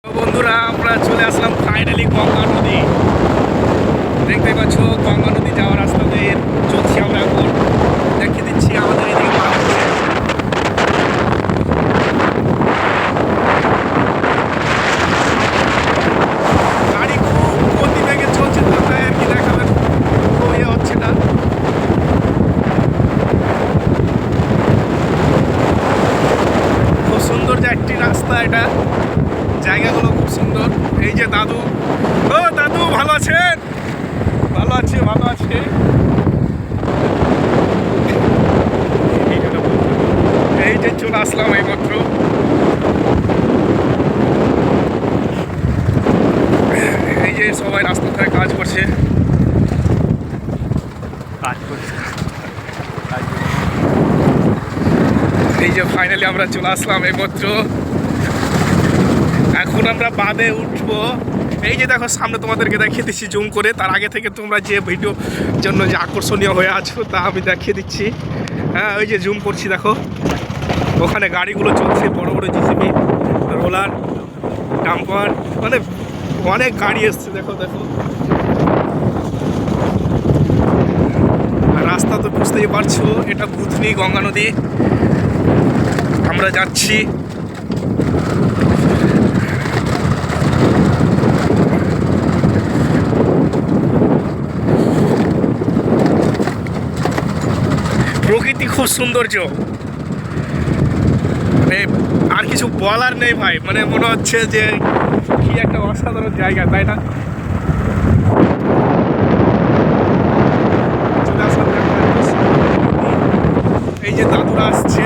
তো বন্ধুরা আমরা চলে আসলাম ফাইনালি গঙ্গা নদী। দেখতে পাচ্ছ গঙ্গা নদী যাওয়ার রাস্তা দিয়ে চলছি আমরা এখন। দেখিয়ে দিচ্ছি আমাদের এদিকে পার হচ্ছে। গাড়ি খুব গতি বেগে চলছে, তো তাই আর কি দেখাবে ইয়ে হচ্ছে না। খুব সুন্দর যে একটি রাস্তা, এটা জায়গাগুলো খুব সুন্দর। এই যে দাদু, ও দাদু ভালো আছেন? ভালো আছে, ভালো আছে। এই যে চলে আসলাম এইমাত্র। এই যে সবাই রাস্তা ধারে কাজ করছে। এই যে ফাইনালি আমরা চলে আসলাম এইমাত্র। এখন আমরা বাদে উঠবো। এই যে দেখো সামনে তোমাদেরকে দেখিয়ে দিচ্ছি জুম করে। তার আগে থেকে তোমরা যে ভিডিও জন্য যে আকর্ষণীয় হয়ে আছো তা আমি দেখিয়ে দিচ্ছি। হ্যাঁ, ওই যে জুম করছি, দেখো ওখানে গাড়িগুলো চলছে, বড় বড় জিসিবি, রোলার, ডাম্পার, মানে অনেক গাড়ি এসছে। দেখো দেখো, আর রাস্তা তো বুঝতেই পারছো, এটা বুধনি গঙ্গা নদী। আমরা যাচ্ছি। প্রকৃতি খুব সৌন্দর্য, মানে আর কিছু বলার নেই ভাই। মানে মনে হচ্ছে যে কি একটা অসাধারণ জায়গা, তাই না? এই যে দাদুরা আসছে।